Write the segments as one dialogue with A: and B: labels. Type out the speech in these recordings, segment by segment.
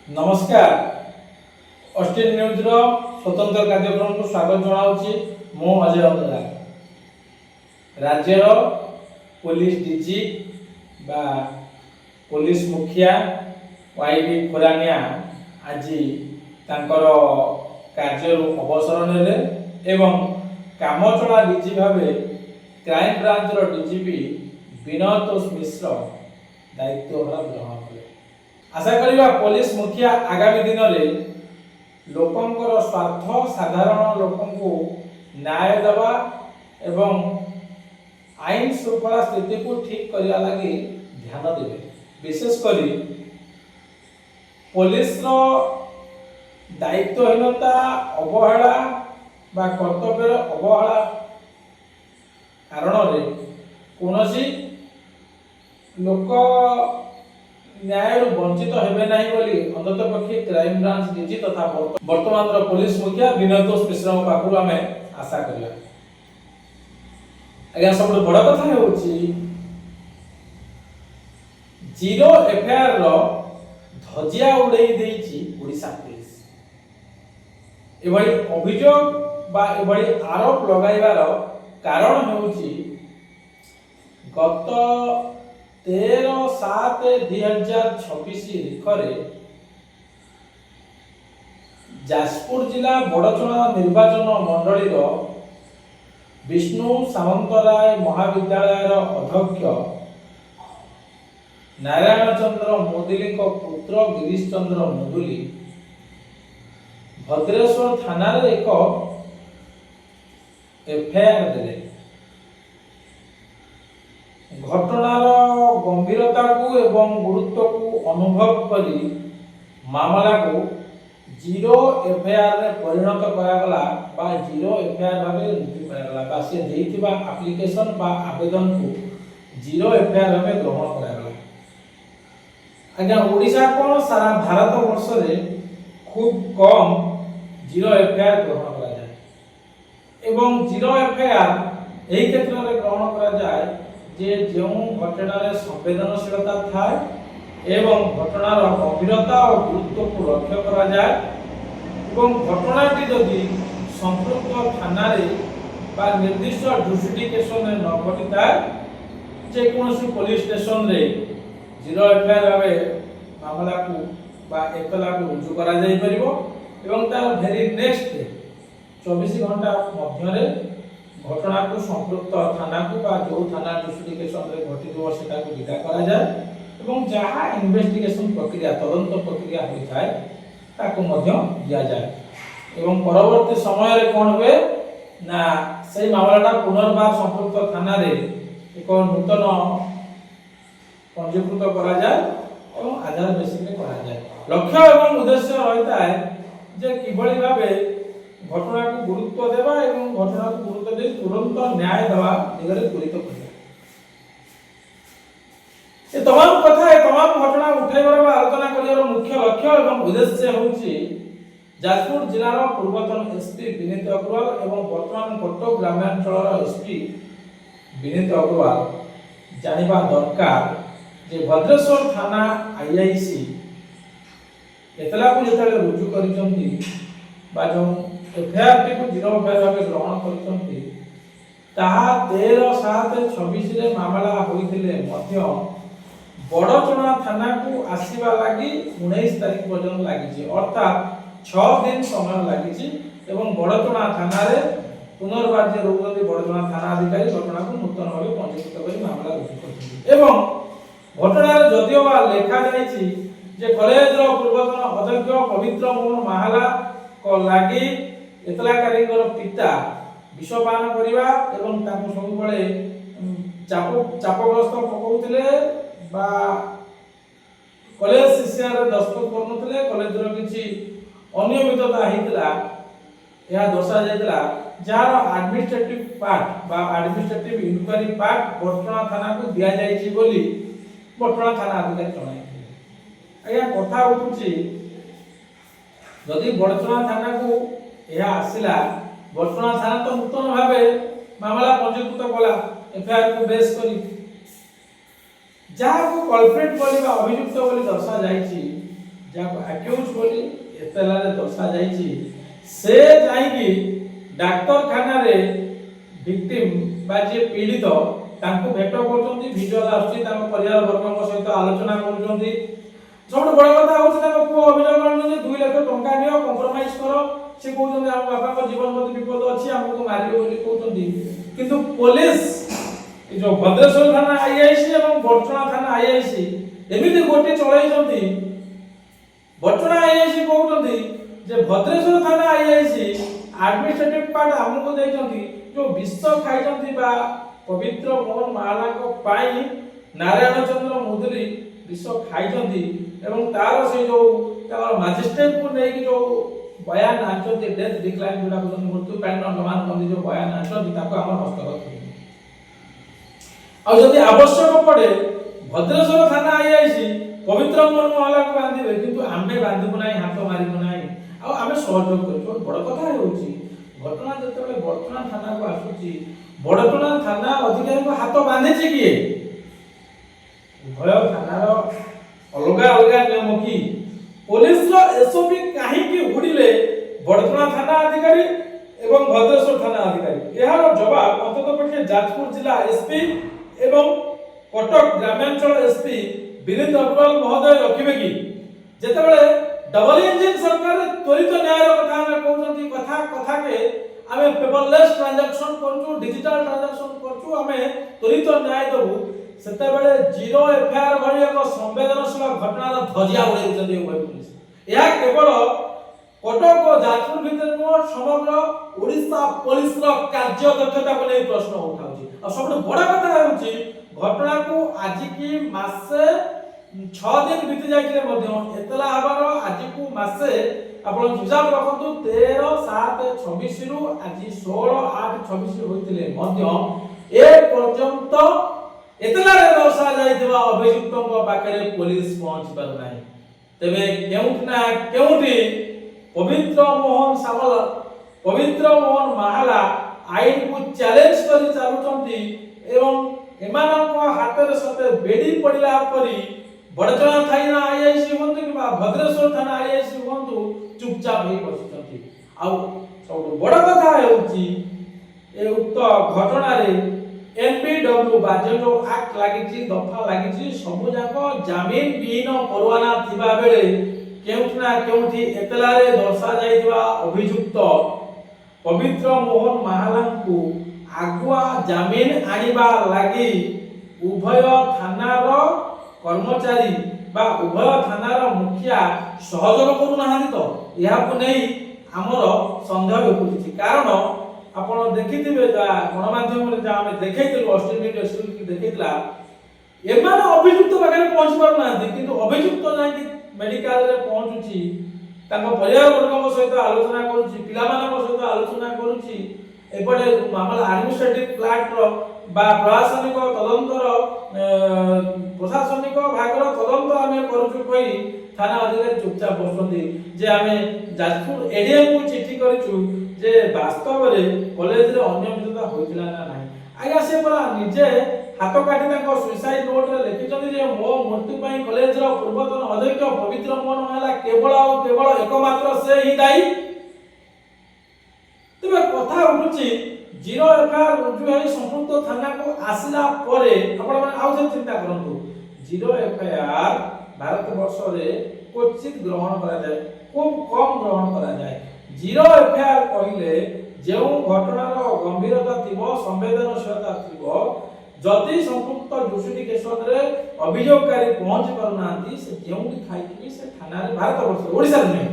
A: नमस्कार। Australian news रो स्वतंत्र कार्यक्रम को स्वागत जनाऊँगी। मु अजय अंदरा राज्यर पुलिस डीजी बा पुलिस मुखिया वाईबी खुरानिया आज तांकर कार्य अवसर नेले एवं कामचला डीजी भावे क्राइम ब्रांच रो डीजीपी विनोद मिश्र दायित्व ग्रहण कले। आशा करिबा पुलिस मुखिया आगामी दिन में लोकंकर स्वार्थ साधारण लोकंकु न्याय देवा एवं आईन श्रृंखला स्थिति को ठीक करने लगी ध्यान देवे। विशेषकर पुलिस दायित्वहीनता अवहेला बा कर्तव्य अवहेला कारण कौनसी लोक न्याय वंचित हेबे नहीं बोली अंतत पक्षे क्राइम ब्रांच डीजी तथा वर्तमान पुलिस मुखिया विनोद मिश्र पाखु आम आशा करिया। आज्ञा सब बड़ कथा होची जीरो एफआईआर रो धजिया उड़ाई देछि ओडिशा पुलिस। एभली अभियोग बा एभली आरोप लगाइबार कारण होची गत 13/7/2026 तारिखरे जाजपुर जिला बड़चना निर्वाचन मंडली विष्णु सामंतराय महाविद्यालय अध्यक्ष नारायण चंद्र मुदुली पुत्र गिरीश चंद्र मुदुली भद्रेश्वर थाना एक एफआईआर देले। घटनार गंभीरता को एवं गुरुत्व को अनुभव करी मामला को जीरो एफआईआर रे परिणत करागला बा जीरो एफआईआर भाबे रुजु करागला बा से देइथिबा एप्लीकेशन बा आवेदन को जीरो एफआईआर भाबे ग्रहण करागला। आज्ञा ओडिशा कोन सारा भारत वर्ष रे खूब कम जीरो एफआईआर ग्रहण करा जाय एवं जीरो एफआईआर एही क्षेत्र रे ग्रहण करा जाय जे जो घटनार संवेदनशीलता थाए एवं घटनार गंभीरता और गुरुत्व को लक्ष्य करा जाए एवं घटनाटी यदि संपृक्त थाना बा निर्दिष्ट जुडिफिकेशन न घटी थाए जेकोसी पुलिस स्टेशन रे जीरो एफआईआर भावे मामला को बा एतला को रुजु करा जाय परिबो एवं तार भेरी नेक्स्ट 24 घंटा मध्य घटना को संपृक्त थाना को बा जो थाना जुडिफिकेशन रे घटी दो सेटा को विदा करा जाय एवं जहाँ इन्वेस्टिगेशन प्रक्रिया तदंत प्रक्रिया होता है ताको मध्य दिया जाए एवं परवर्ती समय रे कोन हुए ना से मामलाटा पुनर्बार संपृक्त थाना रे एक नूतन पंजीकृत करा जाए एवं आधार बेसिस में करा जाए। लक्ष्य एवं उद्देश्य रहता है जे किभली भाबे घटना को गुरुत्व देवा एवं घटना को गुरुत्व दे तुरंत न्याय देवा दिगरे त्वरित करिया। ये तमाम कथा है तमाम घटना उठाइबार आलोचना करियार मुख्य लक्ष्य एवं उद्देश्य होउची जाजपुर जिलार पूर्वतन एसपी विनीत अग्रवाल एवं वर्तमान कटक ग्रामांचल एसपी विनीत अग्रवाल जानिबा दरकार जे भद्रेश्वर थाना आईआईसी एतला को जेतले रुजु करिसंती बा जो एफआईआर को जीरो एफआईआर भाबे ग्रहण करिसंती ताहा 13/7/26 रे मामला होइथिले मध्य बड़चना थाना को आसीबा लागि 19 तारिख पर्यंत लागिछि अर्थात 6 दिन समय लागिछि एवं बड़चना थाना रे पुनर्बार जे रोगति बड़चना थाना अधिकारी घटना को नूतन भाबे पंजीकृत करी मामला रुजु करथिले एवं घटना रे जदियो लेखा जायछि जे कॉलेज रो पूर्वतन अध्यक्ष पवित्र मोहन महाला को लागि एतलाकारीकर पिता विषपान करिवा एवं ताकु सब बळे चापग्रस्त पकाउथिले बा कॉलेज शिष्यार दस्तखत करनथले कॉलेज रो किछि अनियमितता हितला या दर्शा जायतला जार एडमिनिस्ट्रेटिव पार्ट बा एडमिनिस्ट्रेटिव इंक्वायरी पार्ट बटना थाना को दिया जायछि बोली बटना थाना अधिकारी जणाइथिले। आया कथा उठुछि जदि बटना थाना को यह आसिला बटना थाना तो नूतन भाबे मामला पंजीकृत कला एफआईआर को बेस करी जहाँ को कल्प्रिट बोली अभियुक्त बोली दर्शा जाइछि ଯାହାକୁ ଆକ୍ୟୁଜ ବୋଲି ଏତଲାରେ ଦର୍ଶାଯାଇଛି ସେ ଯାଇକି ଡାକ୍ତରଖାନାରେ ଭିକ୍ଟିମ୍ ବା ଯେ ପୀଡ଼ିତ ତାଙ୍କୁ ଭେଟ କରୁଛନ୍ତି, ଭିଡିଓ ଆସୁଛି, ତାଙ୍କ ପରିବାର ବର୍ଗଙ୍କ ସହିତ ଆଲୋଚନା କରୁଛନ୍ତି। ସବୁଠୁ ବଡ଼ କଥା ହେଉଛି ତାଙ୍କ ପୁଅ ଅଭିଯୋଗ କରୁଛନ୍ତି 2 ଲକ୍ଷ ଟଙ୍କା ନିଅ, କମ୍ପ୍ରମାଇଜ କର। ସେ କହୁଛନ୍ତି ଆମ ବାପାଙ୍କ ଜୀବନ ପ୍ରତି ବିପଦ ଅଛି, ଆମକୁ ମାରିବେ ବୋଲି କହୁଛନ୍ତି। କିନ୍ତୁ ପୋଲିସ ଏ ଯୋଉ ଭଦ୍ରେଶ୍ୱର ଥାନା ଆଇଆଇସି ଏବଂ ବଡ଼ଚଣା ଥାନା ଆଇଆଇସି ଏମିତି ଗୋଟି ଚଳାଇଛନ୍ତି। ବଡ଼ଚଣା ଆଇଆଇସି କହୁଛନ୍ତି ଯେ ଭଦ୍ରେଶ୍ୱର ଥାନା ଆଇଆଇସି ଆଡମିନିଷ୍ଟ୍ରେଟିଭ ପାର୍ଟ ଆମକୁ ଦେଇଛନ୍ତି, ଯୋଉ ବିଷ ଖାଇଛନ୍ତି ବା ପବିତ୍ର ମୋହନ ମାହାଲାଙ୍କ ପାଇଁ ନାରାୟଣ ଚନ୍ଦ୍ର ମୁଦୁଲି ବିଷ ଖାଇଛନ୍ତି ଏବଂ ତାର ସେ ଯୋଉ ତାଙ୍କର ମାଜିଷ୍ଟ୍ରେଟକୁ ନେଇକି ଯୋଉ ବୟାନ ଆଣିଛନ୍ତି, ଡେଥ୍ ଡିକ୍ଲାଇନ୍ ଯୋଉଟା କହୁଛନ୍ତି ମୃତ୍ୟୁକାଳୀନ ଜମାନବନ୍ଦୀ ଯୋଉ ବୟାନ ଆଣିଛନ୍ତି ତାକୁ ଆମର ହସ୍ତଗତ କରିବୁ। ଆଉ ଯଦି ଆବଶ୍ୟକ ପଡ଼େ ଭଦ୍ରେଶ୍ୱର ଥାନା ଆଇଆଇସି ପବିତ୍ର ମୋହନ ମାହାଲାକୁ ବାନ୍ଧିବେ, କିନ୍ତୁ ଆମେ ବାନ୍ଧିବୁ ନାହିଁ, ହାତ ମାରିବୁ ନାହିଁ, ଆଉ ଆମେ ସହଯୋଗ କରିବୁ। ବଡ଼ କଥା ହେଉଛି ଘଟଣା ଯେତେବେଳେ ବଡ଼ଚଣା ଥାନାକୁ ଆସୁଛି, ବଡ଼ଚଣା ଥାନା ଅଧିକାରୀଙ୍କ ହାତ ବାନ୍ଧିଛି କିଏ? ଉଭୟ ଥାନାର ଅଲଗା ଅଲଗା ନିୟମ କି ପୋଲିସର ଏସଓପି କାହିଁକି ଉଡ଼ିଲେ ବଡ଼ଚଣା ଥାନା ଅଧିକାରୀ ଏବଂ ଭଦ୍ରେଶ୍ୱର ଥାନା ଅଧିକାରୀ? ଏହାର ଜବାବ ଅନ୍ତତଃପକ୍ଷେ ଯାଜପୁର ଜିଲ୍ଲା ଏସପି ଏବଂ କଟକ ଗ୍ରାମାଞ୍ଚଳ ଏସପି ବିନୀତ ଅଗ୍ରୱାଲ ମହୋଦୟ ରଖିବେ କି? ଯେତେବେଳେ ଡବଲ ଇଞ୍ଜିନ ସରକାର ତ୍ୱରିତ ନ୍ୟାୟର କଥା ଆମେ କହୁଛନ୍ତି, କଥା କଥାକେ ଆମେ ପେପରଲେସ୍ ଟ୍ରାଞ୍ଜାକ୍ସନ କରୁଛୁ, ଡିଜିଟାଲ ଟ୍ରାଞ୍ଜାକ୍ସନ କରୁଛୁ, ଆମେ ତ୍ୱରିତ ନ୍ୟାୟ ଦେବୁ, ସେତେବେଳେ ଜିରୋ ଏଫଆଇଆର ଭଳି ଏକ ସମ୍ବେଦନଶୀଳ ଘଟଣାର ଧଜିଆ ଉଡ଼େଇ ଦେଇଛନ୍ତି ଉଭୟ ପୁଲିସ। ଏହା କେବଳ କଟକ ଓ ଯାଜପୁର ଭିତରେ ନୁହଁ, ସମଗ୍ର ଓଡ଼ିଶା ପୋଲିସର କାର୍ଯ୍ୟ ଦକ୍ଷତାକୁ ନେଇ ପ୍ରଶ୍ନ ଉଠାଉଛି। ଆଉ ସବୁଠୁ ବଡ଼ କଥା ହେଉଛି ଘଟଣାକୁ ଆଜିକି ମାସେ 6 ଦିନ ବିତି ଯାଇଥିଲେ ମଧ୍ୟ ଏତଲା ହେବାର ଆଜିକୁ ମାସେ ଆପଣ ହିସାବ ରଖନ୍ତୁ 13/7/26 ରୁ ଆଜି 16/8/26 ହୋଇଥିଲେ ମଧ୍ୟ ଏ ପର୍ଯ୍ୟନ୍ତ ଏତଲାରେ ଦର୍ଶା ଯାଇଥିବା ଅଭିଯୁକ୍ତଙ୍କ ପାଖରେ ପୋଲିସ ପହଞ୍ଚି ପାରୁନାହିଁ। ତେବେ କେଉଁଠି ନା କେଉଁଠି ପବିତ୍ର ମୋହନ ମାହାଲା ଆଇନକୁ ଚ୍ୟାଲେଞ୍ଜ କରି ଚାଲୁଛନ୍ତି ଏବଂ ଏମାନଙ୍କ ହାତରେ ସତେ ବେଡ଼ି ପଡ଼ିଲା ପରି ବଡ଼ଚଣା ଥାନା ଆଇଆଇସି ହୁଅନ୍ତୁ କିମ୍ବା ଭଦ୍ରେଶ୍ୱର ଥାନା ଆଇଆଇସି ହୁଅନ୍ତୁ ଚୁପଚାପ ହେଇ ବସିଛନ୍ତି। ଆଉ ସବୁଠୁ ବଡ଼ କଥା ହେଉଛି ଏ ଉକ୍ତ ଘଟଣାରେ ଏନପିଡବ୍ଲ୍ୟୁ ବା ଯେଉଁ ଆକ୍ଟ ଲାଗିଛି, ଦଫା ଲାଗିଛି, ସବୁ ଯାକ ଜାମିନ ବିହୀନ ପରୱାନା ଥିବା ବେଳେ କେଉଁଠି ନା କେଉଁଠି ଏତଲାରେ ଦର୍ଶା ଯାଇଥିବା ଅଭିଯୁକ୍ତ ପବିତ୍ର ମୋହନ ମାହାଲାଙ୍କୁ ଆଗୁଆ ଜାମିନ ଆଣିବା ଲାଗି ଉଭୟ ଥାନାର କର୍ମଚାରୀ ବା ଉଭୟ ଥାନାର ମୁଖିଆ ସହଯୋଗ କରୁନାହାନ୍ତି। ତ ଏହାକୁ ନେଇ ଆମର ସନ୍ଦେହ ଉପୁଜିଛି। କାରଣ ଆପଣ ଦେଖିଥିବେ ଗଣମାଧ୍ୟମରେ ଯାହା ଆମେ ଦେଖେଇଥିଲୁ, ଅଷ୍ଟ୍ରେଲିଆ ମିଡିଆ ଦେଖେଇଥିଲା, ଏମାନେ ଅଭିଯୁକ୍ତ ପାଖରେ ପହଞ୍ଚି ପାରୁନାହାନ୍ତି, କିନ୍ତୁ ଅଭିଯୁକ୍ତ ଯାଇକି ମେଡିକାଲରେ ପହଞ୍ଚୁଛି, ତାଙ୍କ ପରିବାର ବର୍ଗଙ୍କ ସହିତ ଆଲୋଚନା କରୁଛି, ପିଲାମାନଙ୍କ ସହିତ ଆଲୋଚନା କରୁଛି। ଏପଟେ ମାମଲା ଆଡମିନିଷ୍ଟ୍ରେଟିଭ ପ୍ଲାଣ୍ଟର ବା ପ୍ରଶାସନିକ ତଦନ୍ତର ପ୍ରଶାସନିକ ଭାଗର ତଦନ୍ତ ଆମେ କରୁଛୁ କହି ଥାନା ଅଧିକାରୀ ଚୁପଚାପ ବସୁଛନ୍ତି ଯେ ଆମେ ଯାଜପୁର ଏଡିଏମକୁ ଚିଠି କରିଛୁ ଯେ ବାସ୍ତବରେ କଲେଜରେ ଅନିୟମିତତା ହୋଇଥିଲା ନା ନାହିଁ। ଆଜ୍ଞା ସେ ପରା ନିଜେ ହାତ କାଟି ତାଙ୍କ ସୁଇସାଇଡ ନୋଟରେ ଲେଖିଛନ୍ତି ଯେ ମୋ ମୃତ୍ୟୁ ପାଇଁ କଲେଜର ପୂର୍ବତନ ଅଧ୍ୟକ୍ଷ ପବିତ୍ର ମୋହନ ମାହାଲା କେବଳ ଆଉ କେବଳ ଏକମାତ୍ର ସେ ହିଁ ଦାୟୀ। ତେବେ କଥା ଉଠୁଛି ଜିରୋ ଏଫଆଇଆର ରୁଜୁ ହୋଇ ସମ୍ପୃକ୍ତ ଥାନାକୁ ଆସିଲା ପରେ ଆପଣମାନେ ଆଉ ଥରେ ଚିନ୍ତା କରନ୍ତୁ, ଜିରୋ ଏଫଆଇଆର ଭାରତ ବର୍ଷରେ କ୍ୱଚିତ ଗ୍ରହଣ କରାଯାଏ, খুব কম গ্রহণ করা যায়। জিরো এফআইআর কহিলে ଯେଉଁ ଘଟଣାର ଗମ୍ଭୀରତା ଥିବ, ସମ୍ବେଦନଶୀଳତା ଥିବ, ଯଦି ସମ୍ପୃକ୍ତ ଜୁଡିସିକେସନରେ ଅଭିଯୋଗକାରୀ ପହଞ୍ଚି ପାରୁନାହାନ୍ତି, ସେ ଯେଉଁଠି ଥାଇକି ସେ ଥାନାରେ ଭାରତ ବର୍ଷରେ, ଓଡ଼ିଶାରେ ନୁହେଁ,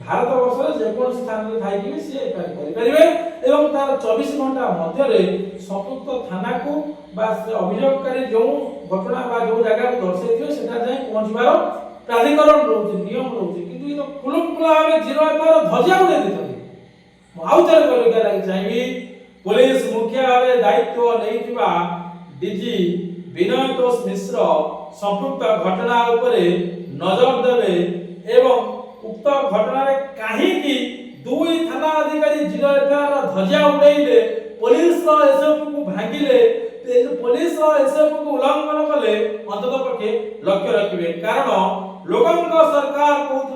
A: ଭାରତ ବର୍ଷରେ ଯେକୌଣସି ସ୍ଥାନରେ ଥାଇକି ସେ ଏଫଆଇଆର କରିପାରିବେ ଏବଂ ତାର 24 ଘଣ୍ଟା ମଧ୍ୟରେ ସମ୍ପୃକ୍ତ ଥାନାକୁ ବା ସେ ଅଭିଯୋଗକାରୀ ଯେଉଁ ଘଟଣା ବା ଯେଉଁ ଜାଗାକୁ ଦର୍ଶାଇଥିବେ ସେଟା ଯାଇ ପହଞ୍ଚିବାର ପ୍ରାଧିକରଣ ରହୁଛି, ନିୟମ ରହୁଛି। କିନ୍ତୁ ଏ ଖୁଲମଖୁଲା ଭାବେ ଜିରୋ ଏଫଆଇଆର ଧଜିଆ ଉଡ଼େଇ ଦେଇଛନ୍ତି। ମୁଁ ଆଉ ଥରେ କହିବା ଲାଗି ଚାହିଁବି, ପୁଲିସ ମୁଖ୍ୟ ଭାବେ ଦାୟିତ୍ୱ ନେଇଥିବା ଡିଜି ବିନୟ ତୋଷ ମିଶ୍ର ସମ୍ପୃକ୍ତ ଘଟଣା ଉପରେ ନଜର ଦେବେ ଏବଂ ଉକ୍ତ ଘଟଣାରେ କାହିଁକି ଦୁଇ ଥାନା ଅଧିକାରୀ ଜିରୋ ଏଫଆଇଆର ଧଜିଆ ଉଡ଼େଇଲେ, ପୁଲିସର ଏସବୁକୁ ଭାଙ୍ଗିଲେ, ପୁଲିସର ଏସବୁକୁ ଉଲ୍ଲଂଘନ କଲେ, ଅନ୍ତତଃ ପକ୍ଷେ ଲକ୍ଷ୍ୟ ରଖିବେ। କାରଣ ଲୋକଙ୍କ ସରକାର କହୁଥିବା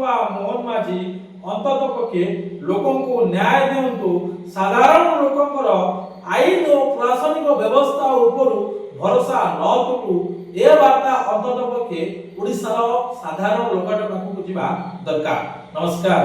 A: ମାଝୀ ଅନ୍ତତ ପକ୍ଷେ ଲୋକଙ୍କୁ ନ୍ୟାୟ ଦିଅନ୍ତୁ। ସାଧାରଣ ଲୋକଙ୍କର ଆଇନ ଓ ପ୍ରଶାସନିକ ବ୍ୟବସ୍ଥା ଉପରୁ ଭରସା ନ ତୁଟୁ। ଏ ବାର୍ତ୍ତା ଅନ୍ତତ ପକ୍ଷେ ଓଡ଼ିଶାର ସାଧାରଣ ଲୋକଙ୍କ ପାଖକୁ ଯିବା ଦରକାର। ନମସ୍କାର।